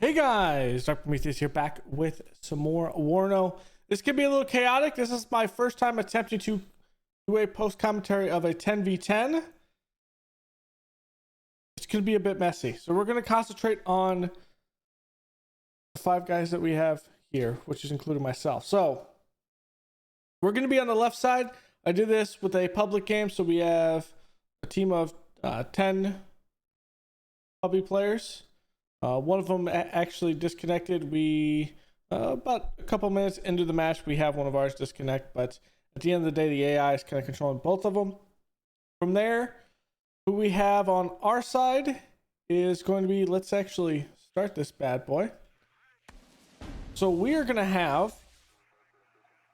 Hey guys, Dr. Prometheus here, back with some more Warno. This could be a little chaotic. This is my first time attempting to do a post commentary of a 10v10. It's going to be a bit messy. So we're going to concentrate on the 5 guys that we have here, which is including myself. So we're going to be on the left side. I did this with a public game, so we have a team of 10 hobby players. One of them actually disconnected. We about a couple minutes into the match, we have one of ours disconnect, but at the end of the day, the AI is kind of controlling both of them. From there, who we have on our side is going to be, let's actually start this bad boy. So we are going to have,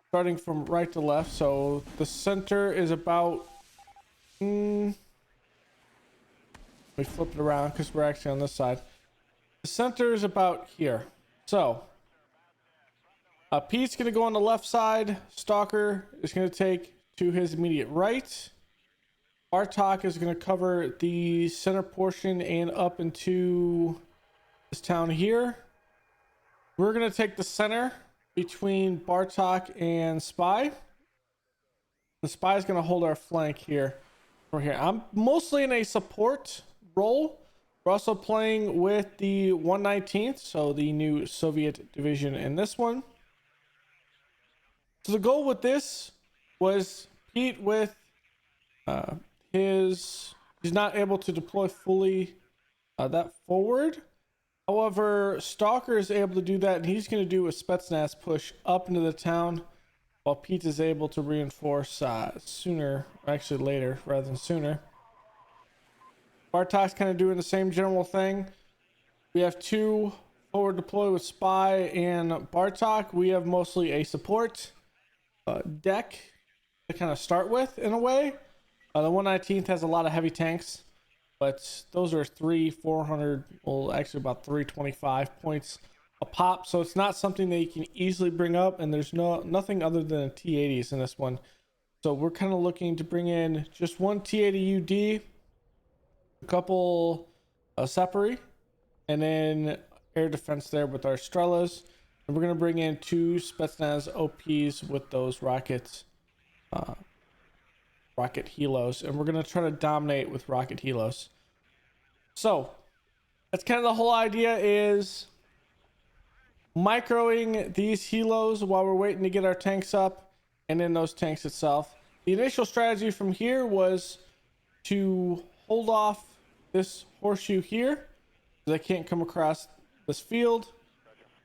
starting from right to left, so the center is about, we flip it around because we're actually on this side. The center is about here. So Pete's going to go on the left side. Stalker is going to take to his immediate right. Bartok is going to cover the center portion and up into this town here. We're going to take the center between Bartok and Spy. The Spy is going to hold our flank here. From here, I'm mostly in a support role. We're also playing with the 119th, so the new Soviet division in this one. So the goal with this was Pete with he's not able to deploy fully that forward. However, Stalker is able to do that, and he's going to do a Spetsnaz push up into the town, while Pete is able to reinforce sooner, actually later rather than sooner. Bartok's kind of doing the same general thing. We have 2 forward deploy with Spy and Bartok. We have mostly a support deck to kind of start with in a way. The 119th has a lot of heavy tanks, but those are 400, well actually about 325 points a pop. So it's not something that you can easily bring up, and there's nothing other than T80s in this one. So we're kind of looking to bring in just one T80 UD, a couple Sapari, and then air defense there with our Strelas, and we're going to bring in 2 Spetsnaz OPs with those rocket helos, and we're going to try to dominate with rocket helos. So that's kind of the whole idea, is microing these helos while we're waiting to get our tanks up, and then those tanks itself. The initial strategy from here was to hold off this horseshoe here, so they can't come across this field,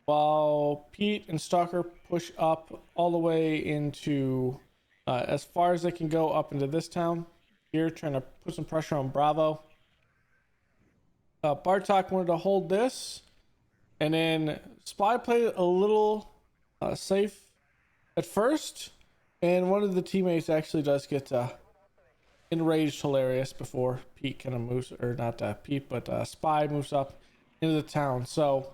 while Pete and Stalker push up all the way into as far as they can go up into this town here, trying to put some pressure on Bravo. Bartok wanted to hold this, and then Spy played a little safe at first, and one of the teammates actually does get enraged hilarious before Pete kind of moves, or not Pete, but Spy moves up into the town. So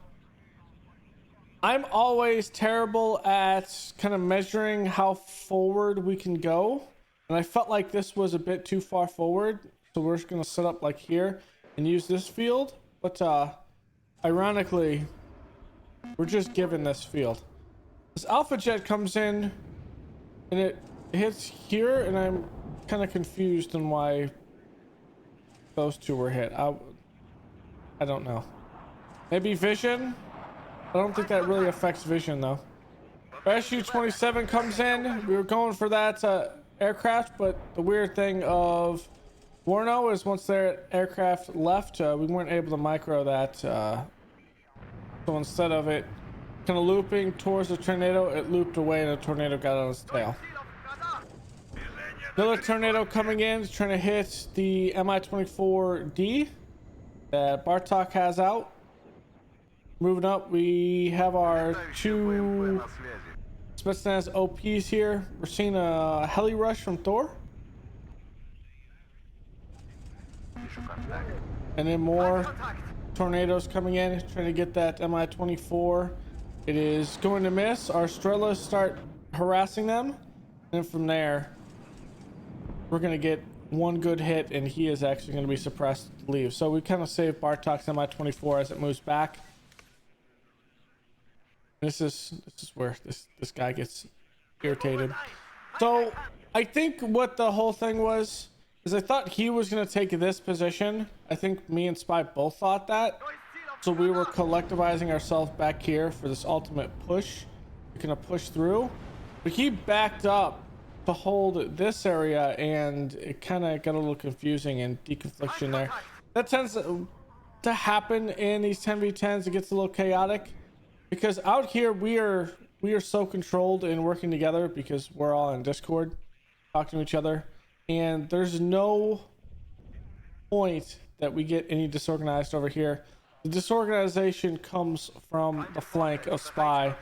I'm always terrible at kind of measuring how forward we can go, and I felt like this was a bit too far forward, so we're just going to set up like here and use this field. But ironically, we're just given this field. This Alpha Jet comes in and it hits here, and I'm kind of confused on why those 2 were hit. I don't know. Maybe vision? I don't think that really affects vision though. SU-27 comes in. We were going for that aircraft, but the weird thing of Warno is once their aircraft left, we weren't able to micro that. So instead of it kind of looping towards the tornado, it looped away and the tornado got on its tail. Another tornado coming in, trying to hit the Mi-24D that Bartok has out. Moving up, we have our 2 Spetsnaz OPs here. We're seeing a heli rush from Thor. And then more tornadoes coming in, trying to get that Mi-24. It is going to miss. Our Strelas start harassing them. And from there, we're going to get one good hit, and he is actually going to be suppressed to leave. So we kind of saved Bartok's Mi-24 as it moves back. This is where this guy gets irritated. So I think what the whole thing was is I thought he was gonna take this position. I think me and Spy both thought that. So we were collectivizing ourselves back here for this ultimate push. We're gonna push through, but he backed up to hold this area, and it kind of got a little confusing and deconfliction there. That tends to happen in these 10v10s. It gets a little chaotic because out here we are so controlled and working together because we're all in Discord talking to each other, and there's no point that we get any disorganized over here. The disorganization comes from the flank of Spy,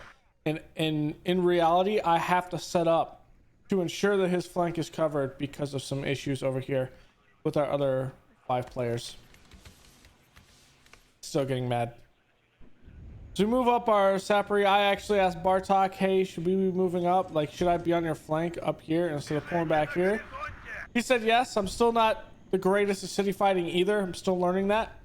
and in reality I have to set up to ensure that his flank is covered because of some issues over here with our other 5 players. Still getting mad. So we move up our sappery. I actually asked Bartok, hey, should we be moving up? Like, should I be on your flank up here instead of pulling back here? He said yes. I'm still not the greatest at city fighting either. I'm still learning that.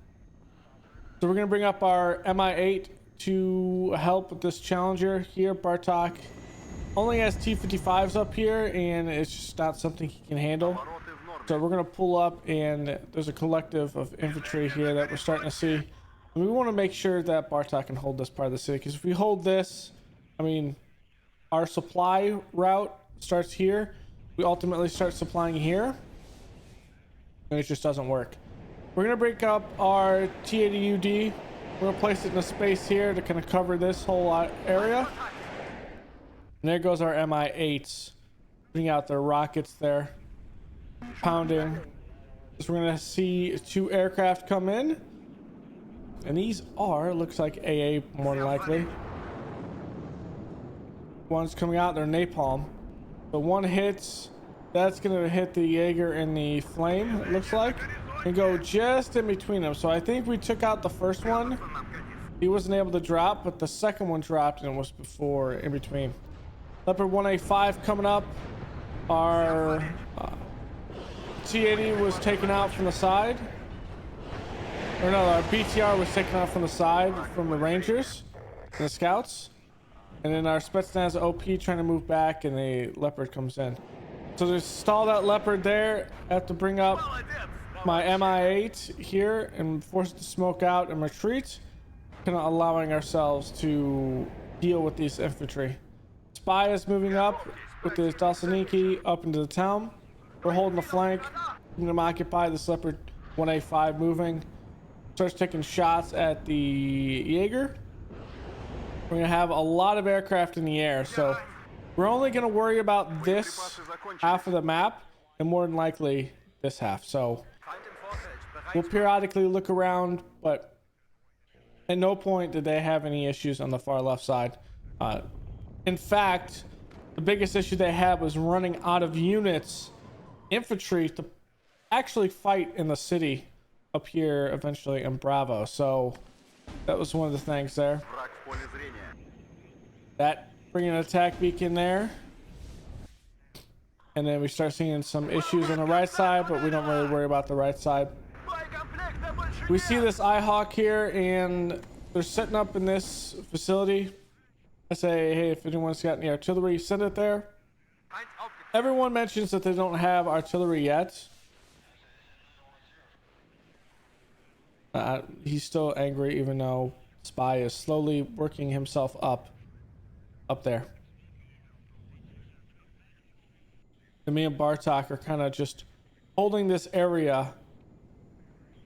So we're going to bring up our MI8 to help with this challenger here. Bartok only has T-55s up here, and it's just not something he can handle. So we're going to pull up, and there's a collective of infantry here that we're starting to see. And we want to make sure that Bartok can hold this part of the city, because if we hold this, I mean, our supply route starts here. We ultimately start supplying here, and it just doesn't work. We're going to break up our T-80UD. We're going to place it in a space here to kind of cover this whole area. And there goes our MI8s, putting out their rockets there, pounding. So we're gonna see 2 aircraft come in, and these are, looks like AA more than likely. One's coming out, they're napalm. The one hits, that's gonna hit the Jaeger in the flame, it looks like, and go just in between them. So I think we took out the first one. He wasn't able to drop, but the second one dropped, and it was before, in between. Leopard 1A5 coming up. Our T-80 was taken out from the side. Or no, our BTR was taken out from the side from the Rangers and the Scouts. And then our Spetsnaz OP trying to move back, and the Leopard comes in. So to stall that Leopard there, I have to bring up my MI8 here and force it to smoke out and retreat, kind of allowing ourselves to deal with these infantry. Spy is moving up with his Dalsaniki up into the town. We're holding the flank, keeping them occupied. This Leopard 1A5 moving, starts taking shots at the Jaeger. We're gonna have a lot of aircraft in the air, so we're only gonna worry about this half of the map, and more than likely this half. So we'll periodically look around, but at no point did they have any issues on the far left side. In fact, the biggest issue they had was running out of units, infantry, to actually fight in the city up here eventually in Bravo. So that was one of the things there. That bringing an attack beacon there. And then we start seeing some issues on the right side, but we don't really worry about the right side. We see this IHawk here, and they're setting up in this facility. I say, hey, if anyone's got any artillery, send it there. Everyone mentions that they don't have artillery yet. He's still angry, even though Spy is slowly working himself up there. And me and Bartok are kind of just holding this area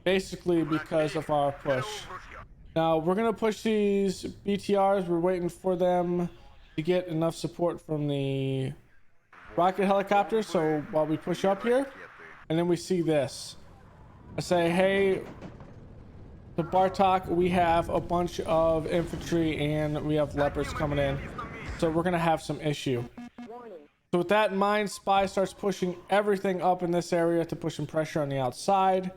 basically because of our push. Now we're gonna push these BTRs. We're waiting for them to get enough support from the rocket helicopter. So while we push up here, and then we see this, I say, hey, to Bartok, we have a bunch of infantry and we have Leopards coming in, so we're gonna have some issue. So with that in mind, Spy starts pushing everything up in this area to push some pressure on the outside.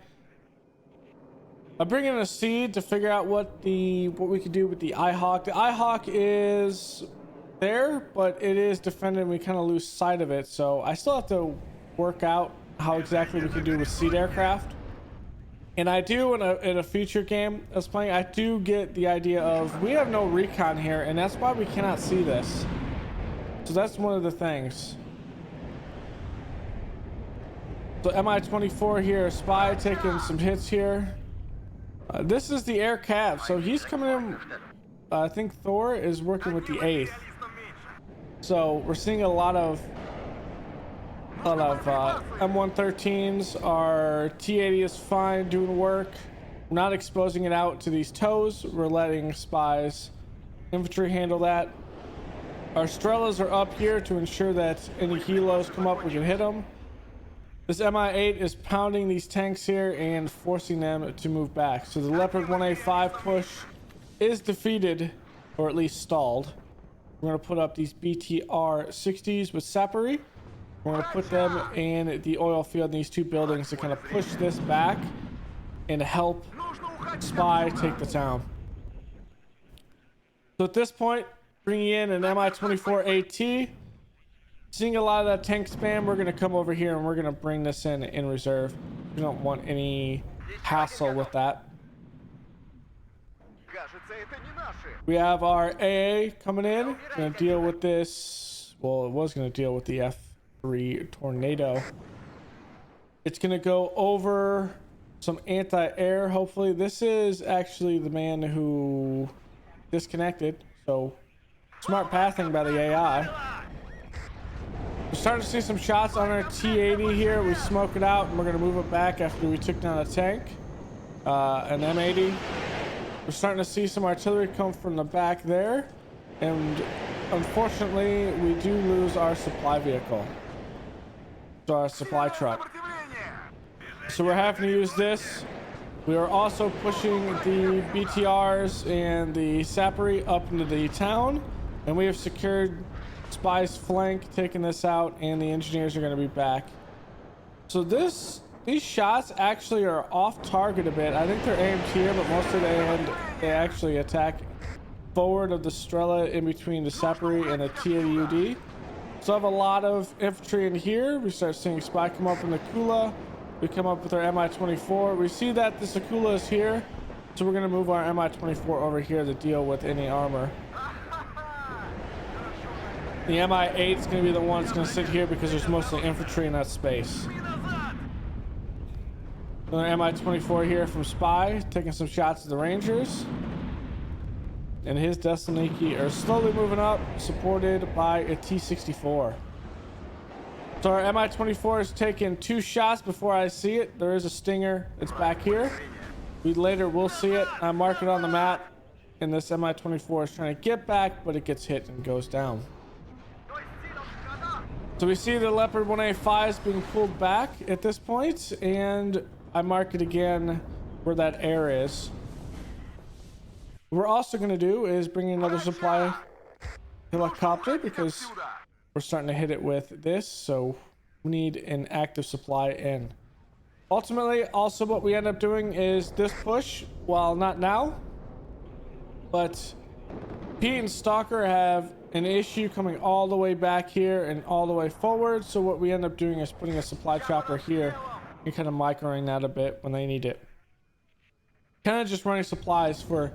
I bring in a seed to figure out what we could do with the IHawk. The IHawk is there, but it is defended, and we kind of lose sight of it. So I still have to work out how exactly we can do with seed aircraft. And I do in a future game I was playing, I do get the idea of we have no recon here, and that's why we cannot see this. So that's one of the things. So Mi-24 here, spy taking some hits here. This is the air cav, so he's coming in. I think Thor is working with the 8th. So we're seeing a lot of M113s. Our T-80 is fine, doing work. We're not exposing it out to these tows. We're letting spies, infantry handle that. Our Strelas are up here to ensure that any helos come up, we can hit them. This Mi-8 is pounding these tanks here and forcing them to move back. So the Leopard 1A5 push is defeated, or at least stalled. We're going to put up these BTR 60s with Sappery. We're going to put them in the oil field in these two buildings to kind of push this back and help spy take the town. So at this point, bringing in an Mi-24 AT. Seeing a lot of that tank spam, we're going to come over here and we're going to bring this in reserve. We don't want any hassle with that. We have our AA coming in. Going to deal with this. Well, it was going to deal with the F3 Tornado. It's going to go over some anti-air, hopefully. This is actually the man who disconnected. So, smart pathing by the AI. We're starting to see some shots on our T-80 here. We smoke it out and we're going to move it back after we took down a tank. An M80. We're starting to see some artillery come from the back there. And unfortunately, we do lose our supply vehicle. So our supply truck. So we're having to use this. We are also pushing the BTRs and the Sappery up into the town. And we have secured Spy's flank, taking this out, and the engineers are going to be back. So these shots actually are off target a bit. I think they're aimed here, but most of the end they actually attack forward of the Strela in between the Sappery and the T-80UD. So I have a lot of infantry in here. We start seeing Spy come up in the Kula. We come up with our Mi-24. We see that the Sakula is here, so we're going to move our Mi-24 over here to deal with any armor. The Mi-8 is going to be the one that's going to sit here because there's mostly infantry in that space. Another Mi-24 here from Spy, taking some shots at the Rangers. And his Thessaloniki are slowly moving up, supported by a T-64. So our Mi-24 is taking 2 shots before I see it. There is a Stinger that's back here. We later will see it. I mark it on the map. And this Mi-24 is trying to get back, but it gets hit and goes down. So we see the Leopard 1A5s being pulled back at this point, and I mark it again where that air is. What we're also going to do is bring in another supply helicopter because we're starting to hit it with this, so we need an active supply in. Ultimately, also what we end up doing is this push, while not now, but Pete and Stalker have an issue coming all the way back here and all the way forward. So what we end up doing is putting a supply chopper here and kind of microing that a bit when they need it. Kind of just running supplies for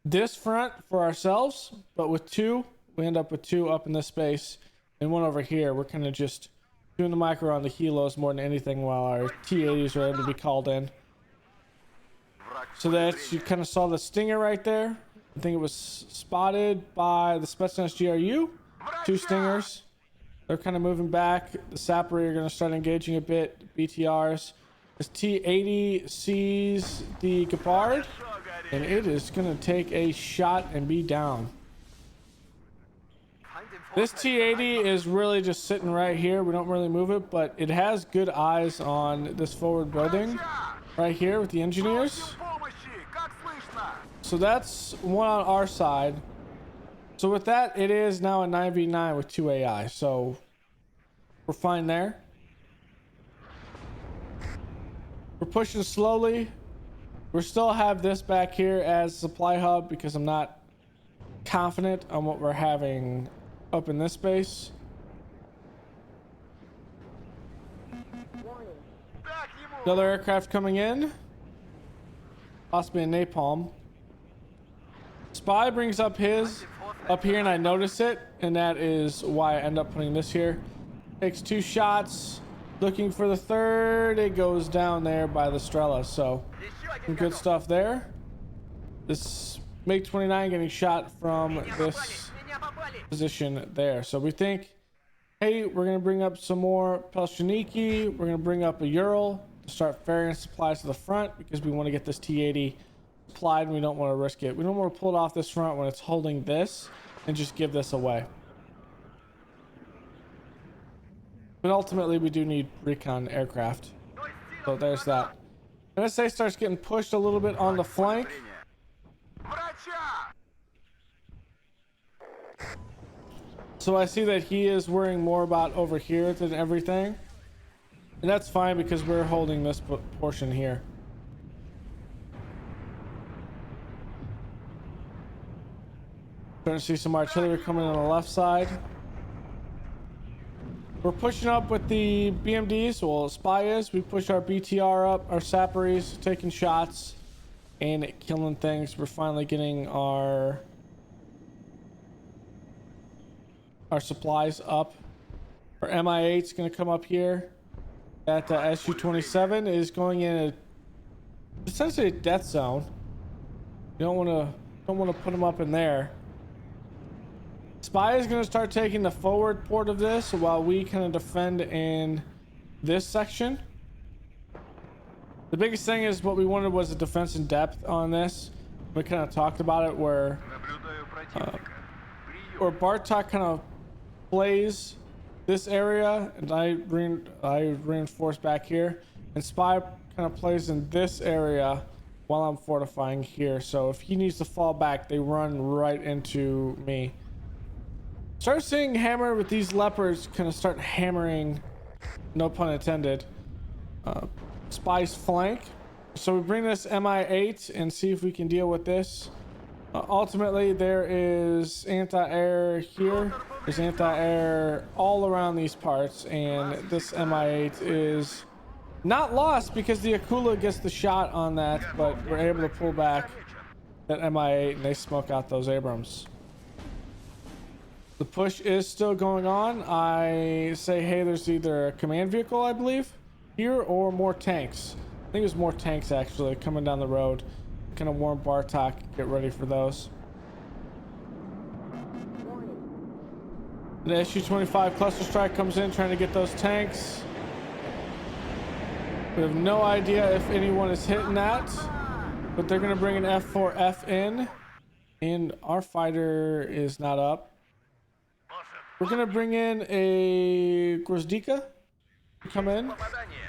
this front for ourselves, but with 2, we end up with 2 up in this space and 1 over here. We're kind of just doing the micro on the helos more than anything while our T-80s are able to be called in. So that you kind of saw the Stinger right there. I think it was spotted by the Spetsnaz GRU. 2 Stingers. They're kind of moving back. The Sappery are going to start engaging a bit. BTRs. This T-80 sees the Gepard, and it is going to take a shot and be down. This T-80 is really just sitting right here. We don't really move it, but it has good eyes on this forward building right here with the engineers. So that's 1 on our side. So with that, it is now a 9v9 with 2 AI. So we're fine there. We're pushing slowly. We still have this back here as supply hub because I'm not confident on what we're having up in this space. Another aircraft coming in. possibly a napalm. Spy brings up his up here, and I notice it, and that is why I end up putting this here. Takes 2 shots, looking for the third. It goes down there by the Strela, so some good stuff there. This MiG-29 getting shot from this position there. So we think, hey, we're gonna bring up some more Pelshaniki. We're gonna bring up a Ural to start ferrying supplies to the front because we want to get this T-80 supplied, and we don't want to risk it. We don't want to pull it off this front when it's holding this and just give this away. But ultimately, we do need recon aircraft. So there's that. NSA starts getting pushed a little bit on the flank. So I see that he is worrying more about over here than everything. And that's fine because we're holding this portion here. Starting to see some artillery coming on the left side. We're pushing up with the BMDs. Well, Spy is. We push our BTR up, our Sapperies, taking shots and killing things. We're finally getting our supplies up. Our MI8's going to come up here. That SU-27 is going in essentially a death zone. You don't want to put them up in there. Spy is going to start taking the forward port of this while we kind of defend in this section. The biggest thing is what we wanted was a defense in depth on this. We kind of talked about it where Bartok kind of plays this area, and I reinforce back here, and Spy kind of plays in this area while I'm fortifying here. So if he needs to fall back, they run right into me. Start seeing hammer with these leopards kind of start hammering, no pun intended, Spy's flank. So we bring this MI8 and see if we can deal with this. Ultimately, there is anti-air here. There's anti-air all around these parts, and this MI8 is not lost because the Akula gets the shot on that, but we're able to pull back that MI8 and they smoke out those Abrams. The push is still going on. I say, hey, there's either a command vehicle, I believe, here, or more tanks. I think there's more tanks actually coming down the road. Kind of warn Bartok, get ready for those. The SU-25 cluster strike comes in, trying to get those tanks. We have no idea if anyone is hitting that, but they're going to bring an F4F in, and our fighter is not up. We're going to bring in a Grozdika to come in,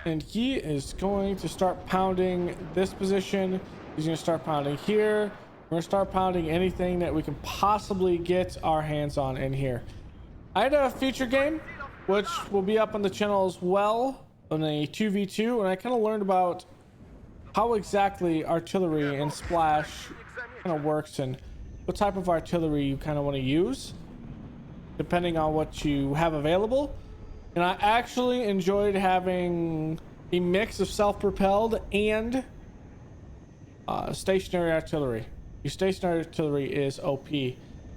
and he is going to start pounding this position. He's going to start pounding here. We're going to start pounding anything that we can possibly get our hands on in here. I had a feature game, which will be up on the channel as well, on a 2v2, and I kind of learned about how exactly artillery and splash kind of works and what type of artillery you kind of want to use, depending on what you have available. And I actually enjoyed having a mix of self-propelled and stationary artillery. Your stationary artillery is OP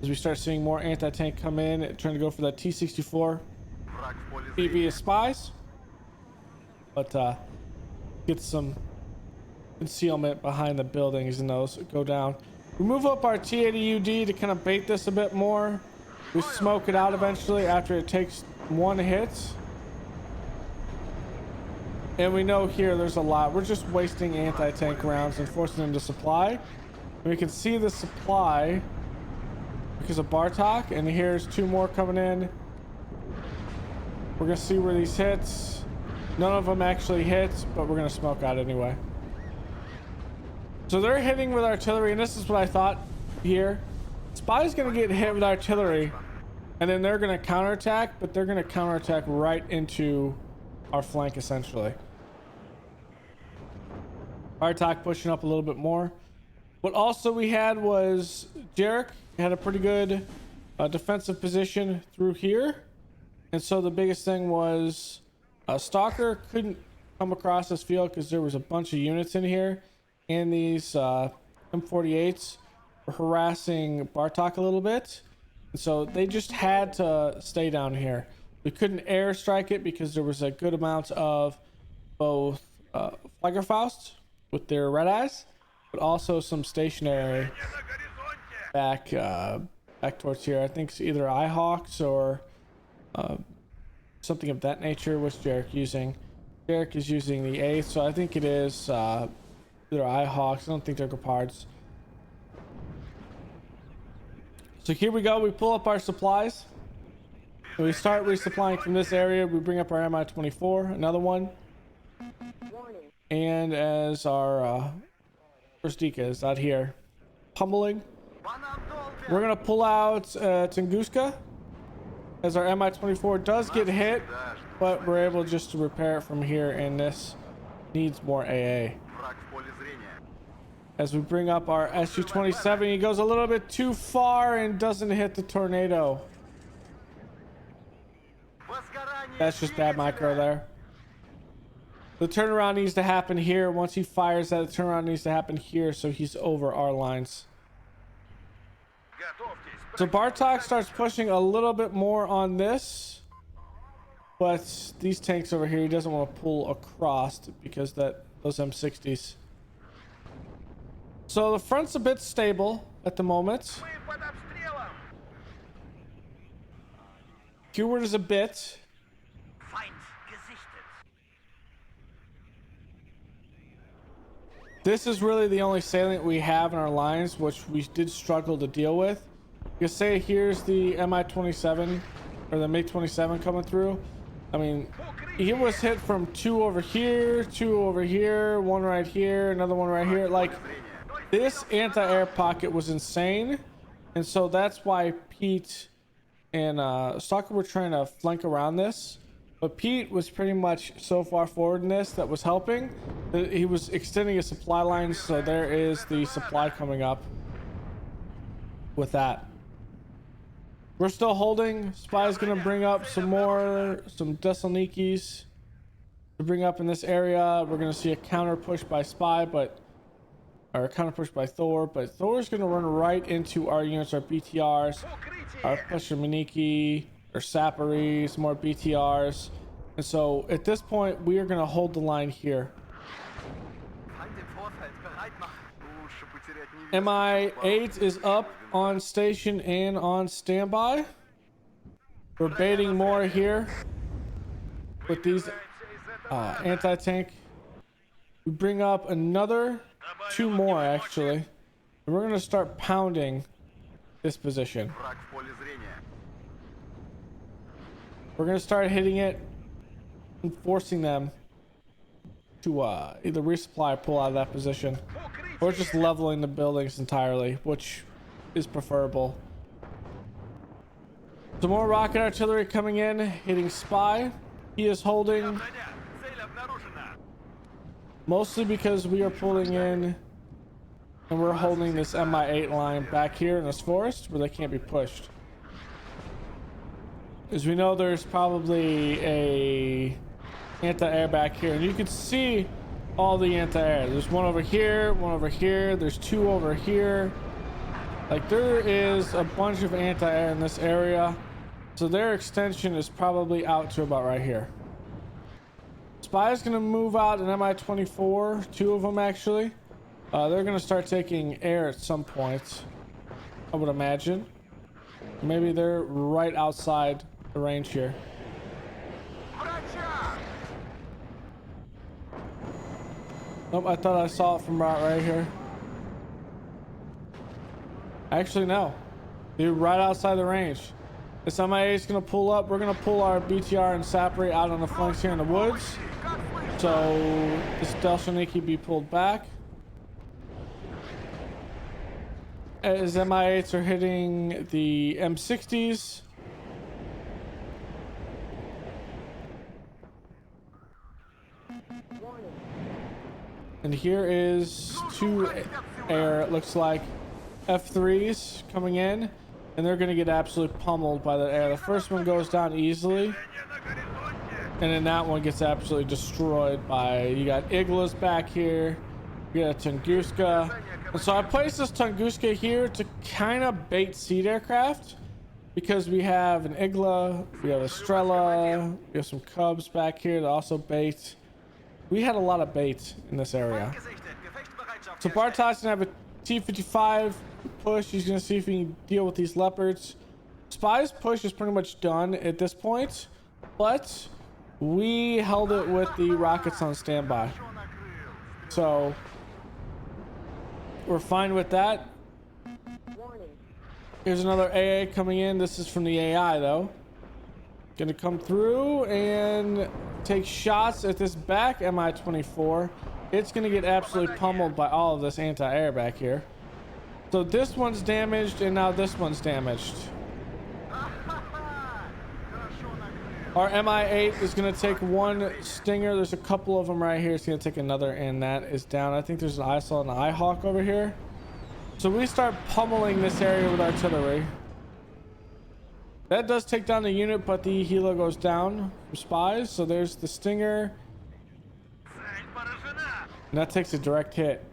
as we start seeing more anti-tank come in, trying to go for that T-64 PV Spies, but get some concealment behind the buildings and those go down. We move up our T-80UD to kind of bait this a bit more. We smoke it out eventually after it takes one hit. And we know here there's a lot. We're just wasting anti-tank rounds and forcing them to supply. And we can see the supply because of Bartok, and here's 2 more coming in. We're gonna see where these hits. None of them actually hit, but we're gonna smoke out anyway. So they're hitting with artillery, and this is what I thought here. Spy's gonna get hit with artillery, and then they're gonna counterattack, but they're gonna counterattack right into our flank essentially. Bartok pushing up a little bit more. What also we had was Jarek had a pretty good defensive position through here, and so the biggest thing was Stalker couldn't come across this field because there was a bunch of units in here, and these M48s were harassing Bartok a little bit. And so they just had to stay down here. We couldn't airstrike it because there was a good amount of both Flaggerfaust with their red eyes, but also some stationary back towards here. I think it's either Eyehawks or something of that nature. What's Jarek using? Jarek is using the 8th, so I think it is either Eyehawks. I don't think they're Gepards. So here we go. We pull up our supplies. So we start resupplying from this area. We bring up our Mi-24, another one. And as our first Dika is out here pummeling, we're gonna pull out Tunguska as our Mi-24 does get hit, but we're able just to repair it from here, and this needs more AA. As we bring up our Su-27, he goes a little bit too far and doesn't hit the tornado. That's just bad micro there. The turnaround needs to happen here. Once he fires that, the turnaround needs to happen here so he's over our lines. So Bartok starts pushing a little bit more on this, but these tanks over here he doesn't want to pull across because those M60s. So the front's a bit stable at the moment. Keyword is a bit. This is really the only salient we have in our lines, which we did struggle to deal with. You say here's the Mi-27 or the MiG-27 coming through. I mean, he was hit from 2 over here, 2 over here, 1 right here, another 1 right here. Like, this anti-air pocket was insane, and so that's why Pete and Stalker were trying to flank around this. But Pete was pretty much so far forward in this that was helping. He was extending his supply lines, so there is the supply coming up with that. We're still holding. Spy's gonna bring up some Thessalonikis to bring up in this area. We're gonna see a counter push by Spy, or a counter push by Thor, but Thor's gonna run right into our units, our BTRs, our Pusher Miniki, or Sapperies, more BTRs. And so at this point we are going to hold the line here. Mi-8 is up on station and on standby. We're baiting more here with these anti-tank. We bring up another 2 more actually, and we're going to start pounding this position. We're gonna start hitting it and forcing them to either resupply or pull out of that position, or just leveling the buildings entirely, which is preferable. Some more rocket artillery coming in, hitting Spy. He is holding, mostly because we are pulling in and we're holding this Mi-8 line back here in this forest where they can't be pushed. As we know, there's probably a anti-air back here, and you can see all the anti-air. There's 1 over here, 1 over here, there's 2 over here. Like, there is a bunch of anti-air in this area, so their extension is probably out to about right here. Spy is going to move out an Mi-24, 2 of them actually. They're going to start taking air at some point, I would imagine. Maybe they're right outside the range here. Nope, I thought I saw it from right here. Actually, no. They're right outside the range. This Mi-8 is going to pull up. We're going to pull our BTR and Sapri out on the flanks here in the woods. So this Thessaloniki be pulled back. As Mi-8s are hitting the M60s. And here is 2 air, it looks like, F3s coming in, and they're going to get absolutely pummeled by the air. The first one goes down easily, and then that one gets absolutely destroyed by, you got Iglas back here, We got a Tunguska. And so I placed this Tunguska here to kind of bait seed aircraft because we have an Igla, we have a Strela, we have some Cubs back here to also bait. We had a lot of bait in this area. So Bartok's gonna have a T-55 push. He's gonna see if he can deal with these leopards. Spy's push is pretty much done at this point, but we held it with the rockets on standby. So we're fine with that. Here's another AA coming in. This is from the AI though. Gonna come through and take shots at this back Mi-24. It's gonna get absolutely pummeled by all of this anti-air back here. So this one's damaged and now this one's damaged. Our Mi-8 is gonna take one Stinger. There's a couple of them right here. It's gonna take another and that is down. I think there's an ISIL and an IHawk over here. So we start pummeling this area with artillery. That does take down the unit, but the helo goes down from Spies. So there's the Stinger. And that takes a direct hit.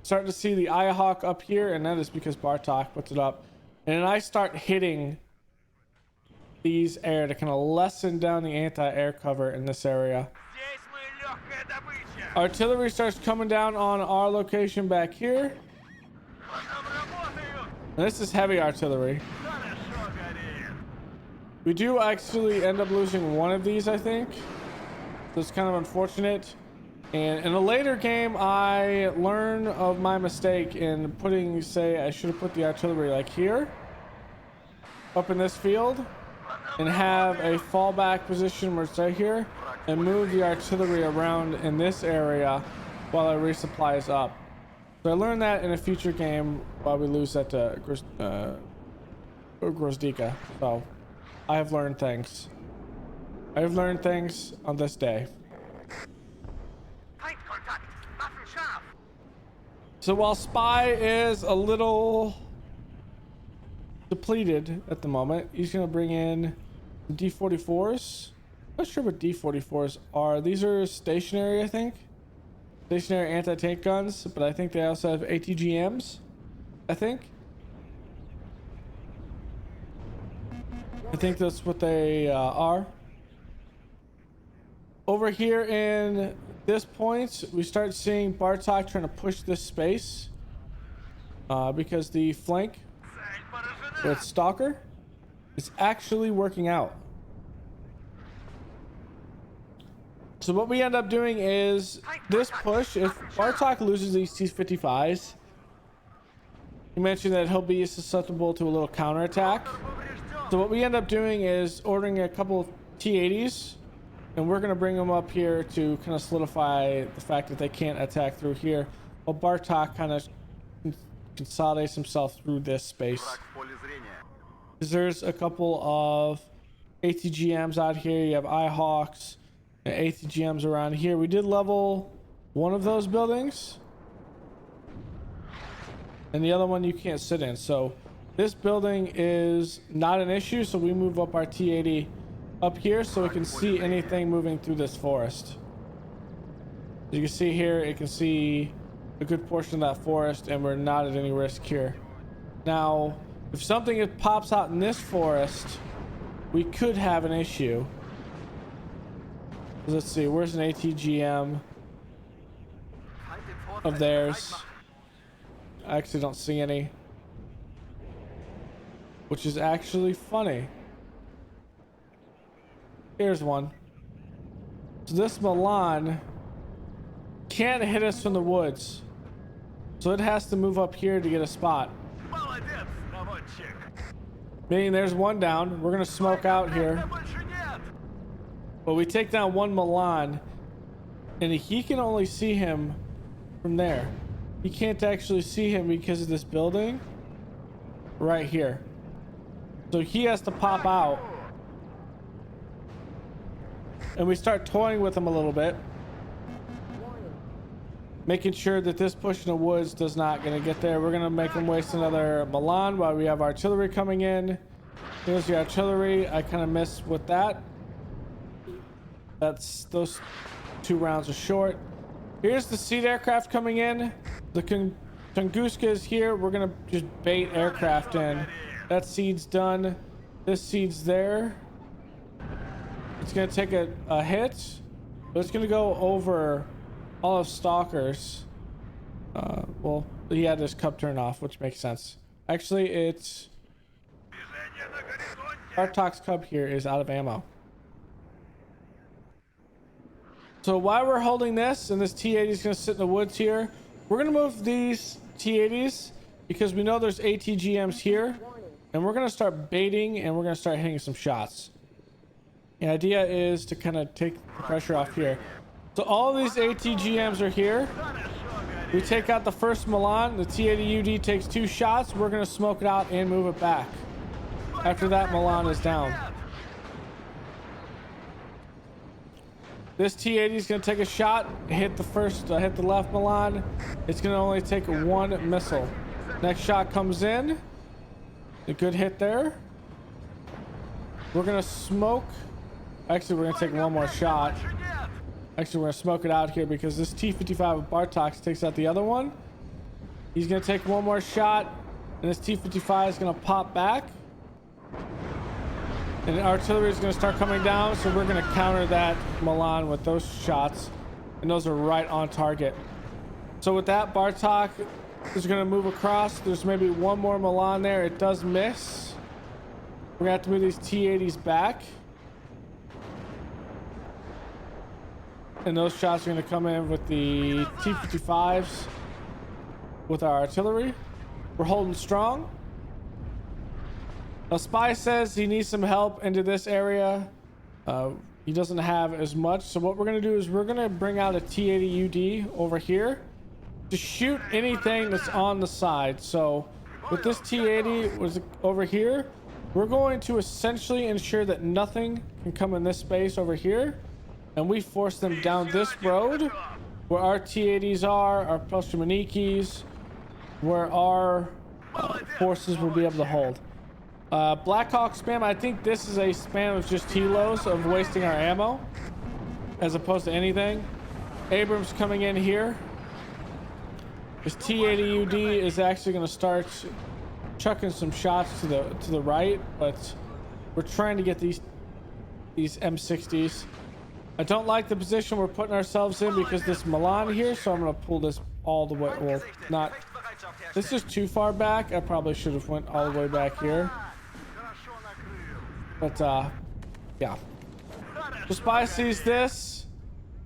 Starting to see the IHawk up here, and that is because Bartok puts it up. And then I start hitting these air to kind of lessen down the anti-air cover in this area. Artillery starts coming down on our location back here. And this is heavy artillery. We do actually end up losing one of these, I think. So it's kind of unfortunate. And in a later game, I learn of my mistake in putting, say, I should have put the artillery like here, up in this field, and have a fallback position where it's right here, and move the artillery around in this area while our resupply is up. So I learned that in a future game while we lose that to Grozdika. So I have learned things. I have learned things on this day. So while Spy is a little depleted at the moment, he's going to bring in D-44s. Not sure what D-44s are. These are stationary, I think. Stationary anti-tank guns, but I think they also have ATGMs, I think. I think that's what they are. Over here in this point, we start seeing Bartok trying to push this space because the flank with Stalker is actually working out. So what we end up doing is this push, if Bartok loses these T-55s, he mentioned that he'll be susceptible to a little counterattack. So what we end up doing is ordering a couple of T-80s, and we're going to bring them up here to kind of solidify the fact that they can't attack through here, while Bartok kind of consolidates himself through this space. There's a couple of ATGMs out here. You have IHawks and ATGMs around here. We did level one of those buildings, and the other one you can't sit in. So this building is not an issue, so we move up our T-80 up here so we can see anything moving through this forest. As you can see here, it can see a good portion of that forest, and we're not at any risk here. Now, if something pops out in this forest, we could have an issue. Let's see, where's an ATGM of theirs? I actually don't see any, which is actually funny. Here's one. So this Milan can't hit us from the woods, so it has to move up here to get a spot. Meaning there's one down. We're gonna smoke out here, but we take down one Milan, and he can only see him from there. He can't actually see him because of this building right here. So he has to pop out, and we start toying with him a little bit, making sure that this push in the woods does not gonna get there. We're gonna make him waste another Milan while we have artillery coming in. Here's the artillery. I kind of missed with that. Those 2 rounds are short. Here's the seed aircraft coming in. The Tunguska is here. We're gonna just bait aircraft in. That seed's done. This seed's there. It's gonna take a hit, but it's gonna go over all of Stalker's. Well, he had his cup turned off, which makes sense. Actually, it's Bartok's Cub here is out of ammo. So while we're holding this, and this T-80 is going to sit in the woods here, we're going to move these T-80s because we know there's ATGMs here, and we're going to start baiting and we're going to start hitting some shots. The idea is to kind of take the pressure off here. So all of these ATGMs are here. We take out the first Milan. The T-80UD takes 2 shots. We're going to smoke it out and move it back. After that, Milan is down. This T-80 is going to take a shot, hit the left Milan. It's going to only take 1 missile. Next shot comes in. A good hit there. We're going to smoke. Actually, we're going to take 1 more shot. Actually, we're going to smoke it out here because this T-55 of Bartok's takes out the other one. He's going to take 1 more shot, and this T-55 is going to pop back. And the artillery is going to start coming down, so we're going to counter that Milan with those shots, and those are right on target. So with that, Bartok is going to move across. There's maybe 1 more Milan there. It does miss. We're going to have to move these T-80s back. And those shots are going to come in with the T-55s with our artillery. We're holding strong. Now, Spy says he needs some help into this area. He doesn't have as much. So what we're going to do is we're going to bring out a T-80UD over here to shoot anything that's on the side. So with this T-80 was over here, we're going to essentially ensure that nothing can come in this space over here. And we force them down this road where our T-80s are, our Pelshmanikis, where our forces will be able to hold. Blackhawk spam, I think this is a spam of just helos of wasting our ammo as opposed to anything. Abrams coming in here. This T-80UD is actually going to start chucking some shots to the right, but we're trying to get these M60s. I don't like the position we're putting ourselves in because this Milan here, so I'm going to pull this all the way. Well, not. This is too far back. I probably should have went all the way back here. But yeah. The Spy sees this.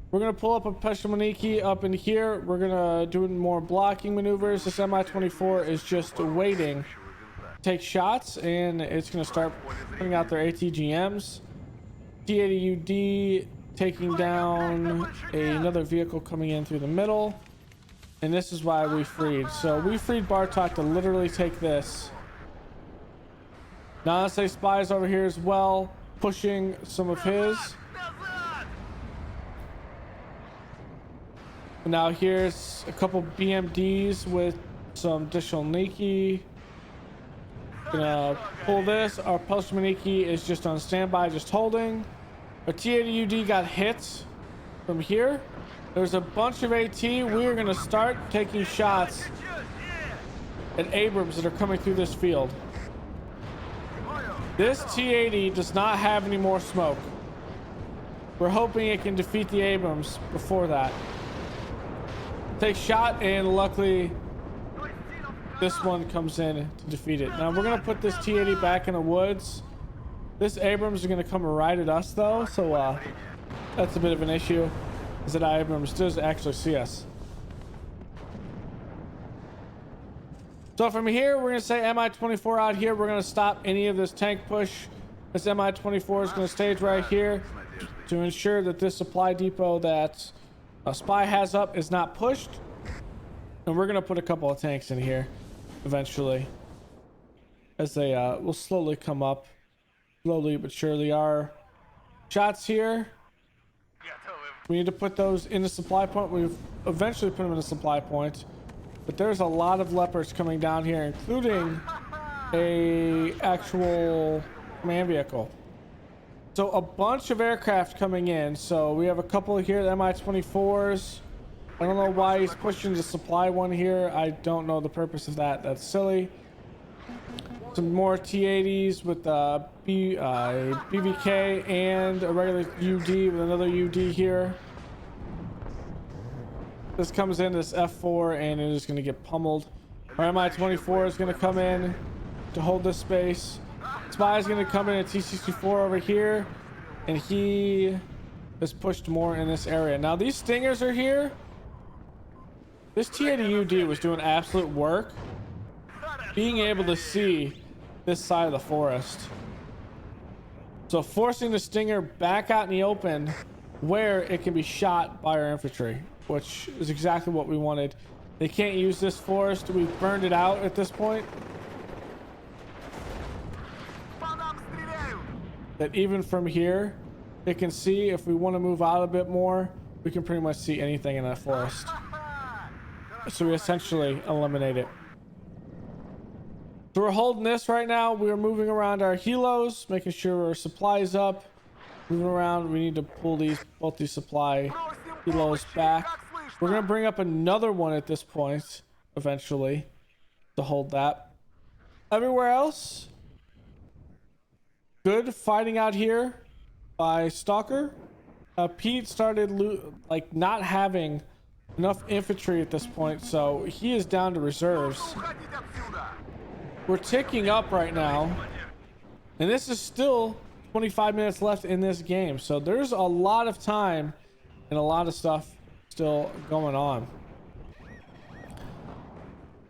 We're gonna pull up a Pelshmaniki up in here. We're gonna do more blocking maneuvers. This Mi-24 is just waiting to take shots, and it's gonna start putting out their ATGMs. T-80UD taking down another vehicle coming in through the middle, and this is why we freed. So we freed Bartok to literally take this. Now let's say Spy's over here as well, pushing some of his. And now here's a couple BMDs with some additional Niki. Gonna pull this. Our Pelshmaniki is just on standby, just holding. Our T-80UD got hit from here. There's a bunch of AT. We're gonna start taking shots at Abrams that are coming through this field. This T-80 does not have any more smoke. We're hoping it can defeat the Abrams before that. Take shot, and luckily this one comes in to defeat it. Now we're gonna put this T-80 back in the woods. This Abrams is gonna come right at us though, so that's a bit of an issue, is that Abrams does actually see us. So from here, we're going to say Mi-24 out here. We're going to stop any of this tank push. This Mi-24 is going to stage right here to ensure that this supply depot that Spy has up is not pushed. And we're going to put a couple of tanks in here eventually, as they will slowly come up. Slowly but surely. Our shots here, we need to put those in the supply point. We've eventually put them in the supply point. But there's a lot of leopards coming down here, including a actual command vehicle. So a bunch of aircraft coming in. So we have a couple here, the Mi-24s. I don't know why he's pushing the supply one here. I don't know the purpose of that. That's silly. Some more T-80s with BVK and a regular UD with another UD here. This comes in this F4 and it is going to get pummeled. Our Mi-24 is going to come in to hold this space. Spy is going to come in at T-64 over here, and he has pushed more in this area. Now these Stingers are here. This T-80 UD was doing absolute work being able to see this side of the forest. So forcing the Stinger back out in the open where it can be shot by our infantry, which is exactly what we wanted. They can't use this forest. We've burned it out at this point. That even from here, it can see if we want to move out a bit more, we can pretty much see anything in that forest. So we essentially eliminate it. So we're holding this right now. We're moving around our helos, making sure our supply's up. Moving around, we need to pull both these supply helos back. We're gonna bring up another one at this point, eventually, to hold that. Everywhere else, good fighting out here by Stalker. Pete started not having enough infantry at this point, so he is down to reserves. We're ticking up right now, and this is still 25 minutes left in this game, so there's a lot of time and a lot of stuff still going on.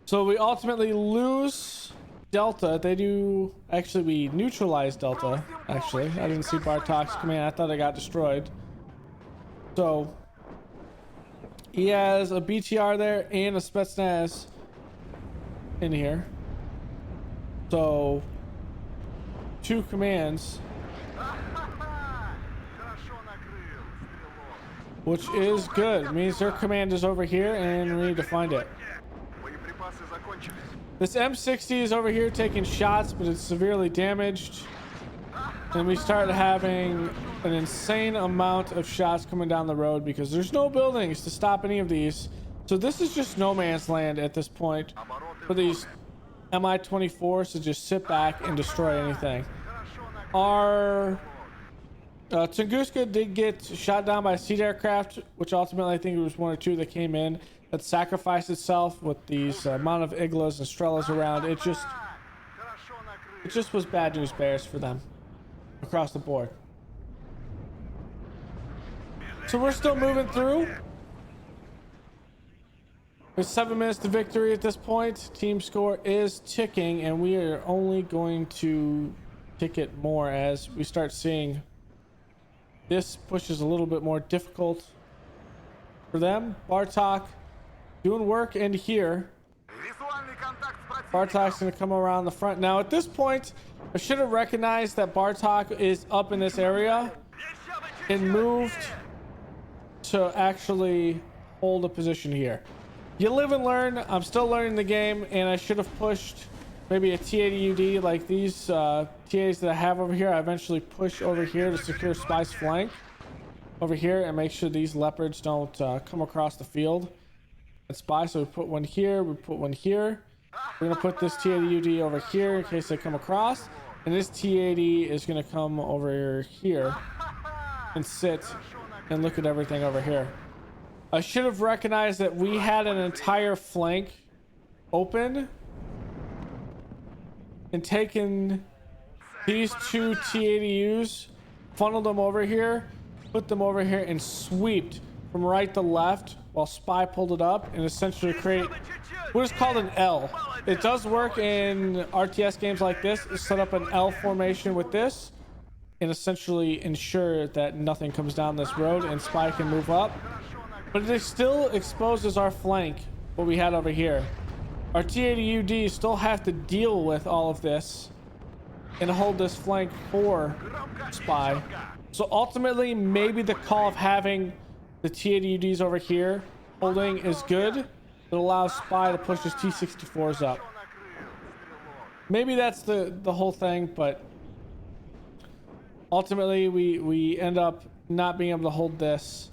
So we ultimately lose Delta. We neutralize Delta, actually. I didn't see Bartok's command. I thought it got destroyed. So he has a BTR there and a Spetsnaz in here. So 2 commands, which is good. It means their command is over here and we need to find it. This M60 is over here taking shots, but it's severely damaged. And we start having an insane amount of shots coming down the road because there's no buildings to stop any of these. So this is just no man's land at this point for these Mi-24s to just sit back and destroy anything. Our Tunguska did get shot down by a seed aircraft, which ultimately I think it was 1 or 2 that came in that sacrificed itself with these amount of Iglas and Strellas around. It just was bad news bears for them across the board. So we're still moving through. There's 7 minutes to victory at this point. Team score is ticking, and we are only going to tick it more as we start seeing this pushes a little bit more difficult for them. Bartok doing work in here. Bartok's going to come around the front. Now at this point, I should have recognized that Bartok is up in this area and moved to actually hold a position here. You live and learn. I'm still learning the game, and I should have pushed maybe a T-80 UD like these T-80s that I have over here. I eventually push over here to secure Spy's flank over here and make sure these leopards don't come across the field and Spy. So we put one here, we put one here. We're gonna put this T-80 UD over here in case they come across, and this T-80 is gonna come over here and sit and look at everything over here. I should have recognized that we had an entire flank open and taken these 2 T-80Us, funneled them over here, put them over here, and sweeped from right to left while Spy pulled it up and essentially create what is called an L. It does work in RTS games like this. Set up an L formation with this and essentially ensure that nothing comes down this road and Spy can move up. But it still exposes our flank, what we had over here. Our T-80 UD still have to deal with all of this and hold this flank for Spy. So ultimately, maybe the call of having the T-80 UDs over here holding is good. It allows Spy to push his T-64s up. Maybe that's the whole thing, but ultimately we end up not being able to hold this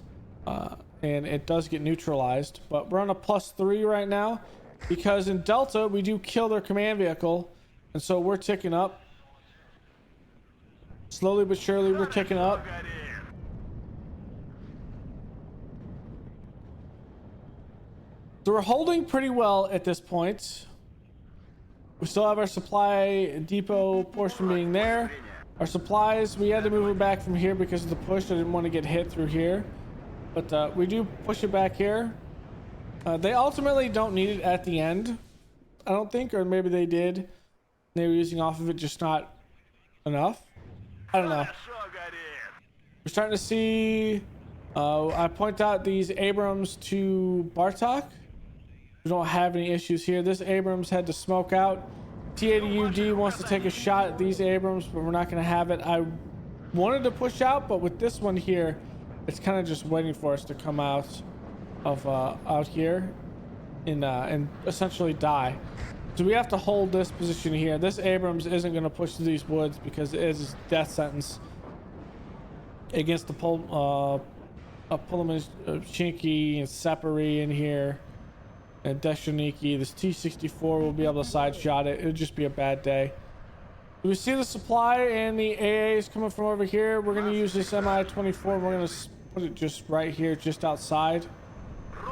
and it does get neutralized, but we're on a +3 right now because in Delta we do kill their command vehicle, and so we're ticking up slowly but surely. We're ticking up. So we're holding pretty well at this point. We still have our supply depot portion being there. Our supplies, we had to move it back from here because of the push. I didn't want to get hit through here, but we do push it back here. They ultimately don't need it at the end, I don't think, or maybe they did. They were using off of it, just not enough. I don't know. We're starting to see, I point out these Abrams to Bartok. We don't have any issues here. This Abrams had to smoke out. T-80UD wants to take a shot at these Abrams, but we're not going to have it. I wanted to push out, but with this one here, it's kind of just waiting for us to come out of out here and essentially die. So we have to hold this position here. This Abrams isn't going to push through these woods because it is death sentence against the Pullman Shinky and Separi in here. And Deshoniki. This T-64 will be able to side shot it. It'll just be a bad day. We see the supply and the AAs coming from over here. We're going to use this Mi-24. We're going to put it just right here, just outside.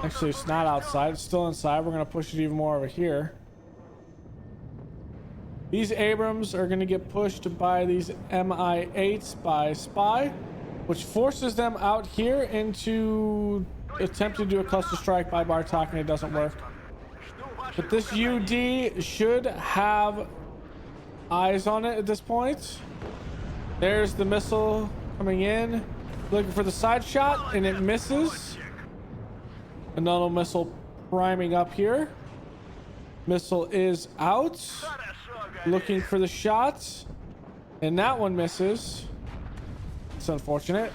Actually, it's not outside. It's still inside. We're going to push it even more over here. These Abrams are going to get pushed by these Mi-8s by Spy, which forces them out here into attempt to do a cluster strike by Bartok, and it doesn't work. But this UD should have eyes on it at this point. There's the missile coming in, looking for the side shot, and it misses. Another missile priming up here. Missile is out, looking for the shot, and that one misses. It's unfortunate.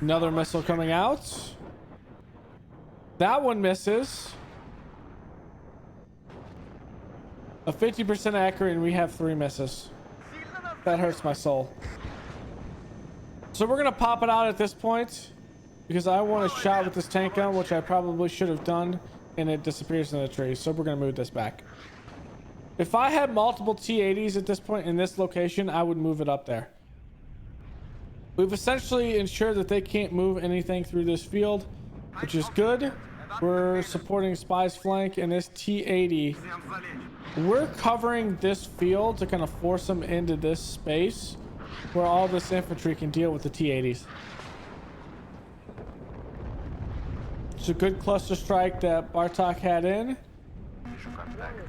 Another missile coming out. That one misses. A 50% accurate, and we have 3 misses. That hurts my soul. So we're gonna pop it out at this point because I want a shot with this tank gun, which I probably should have done, and it disappears in the tree. So we're gonna move this back. If I had multiple T-80s at this point in this location, I would move it up there. We've essentially ensured that they can't move anything through this field, which is good. We're supporting Spy's flank, and this T-80, we're covering this field to kind of force them into this space where all this infantry can deal with the T-80s. It's a good cluster strike that Bartok had in.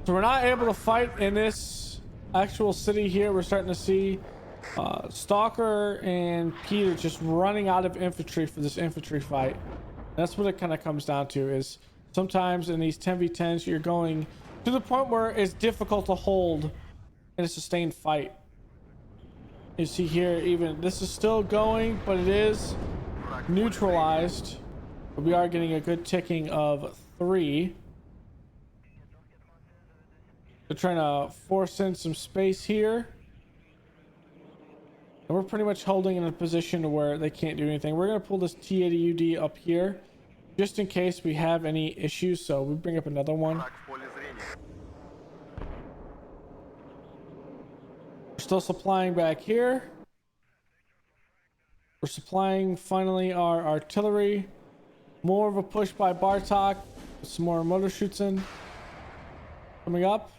So we're not able to fight in this actual city here. We're starting to see Stalker and Peter just running out of infantry for this infantry fight. That's what it kind of comes down to, is sometimes in these 10v10s you're going to the point where it's difficult to hold in a sustained fight. You see here, even this is still going, but it is neutralized. But we are getting a good ticking of 3. They're trying to force in some space here. And we're pretty much holding in a position to where they can't do anything. We're going to pull this T-80UD up here just in case we have any issues. So we bring up another one. We're still supplying back here. We're supplying finally our artillery. More of a push by Bartok. Some more motor shoots in. Coming up.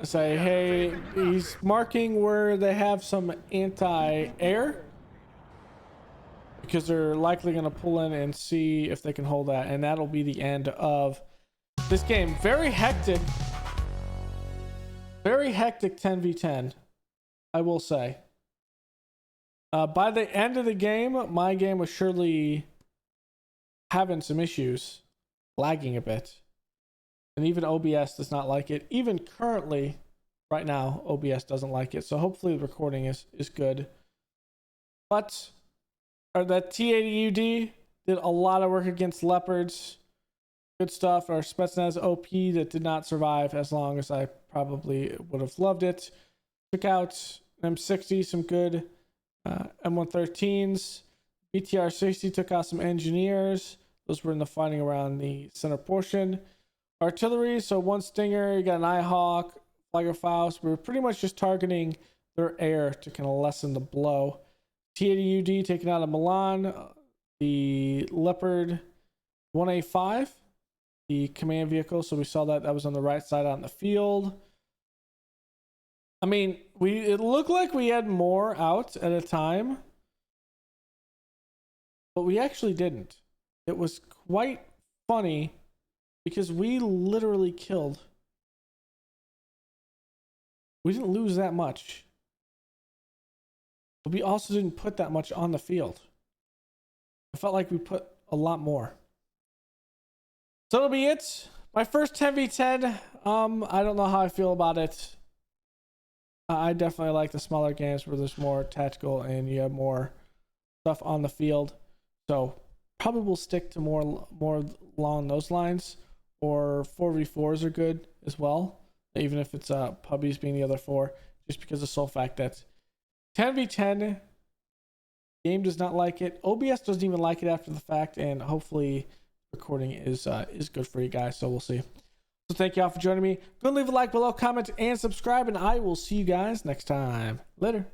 Say, hey, he's marking where they have some anti-air because they're likely going to pull in and see if they can hold that, and that'll be the end of this game. Very hectic 10v10, I will say. By the end of the game, my game was surely having some issues, lagging a bit. And even OBS does not like it. Even currently, right now, OBS doesn't like it. So hopefully the recording is good. But that T-80UD did a lot of work against Leopards. Good stuff. Our Spetsnaz OP that did not survive as long as I probably would have loved it. Took out M60, some good M113s. BTR-60 took out some engineers. Those were in the fighting around the center portion. Artillery, so one Stinger, you got an Nighthawk, Flagger Faust. We were pretty much just targeting their air to kind of lessen the blow. T-80UD taking out a Milan. The Leopard 1A5, the command vehicle. So we saw that was on the right side out in the field. I mean, it looked like we had more out at a time, but we actually didn't. It was quite funny because we literally killed. We didn't lose that much, but we also didn't put that much on the field. I felt like we put a lot more. So that'll be it. My first 10v10. I don't know how I feel about it. I definitely like the smaller games where there's more tactical and you have more stuff on the field. So probably will stick to more along those lines. Or 4v4s are good as well, even if it's puppies being the other 4, just because of the sole fact that 10v10 game does not like it. OBS doesn't even like it after the fact, and hopefully recording is good for you guys. So we'll see. So thank you all for joining me. Go and leave a like below, comment, and subscribe, and I will see you guys next time. Later.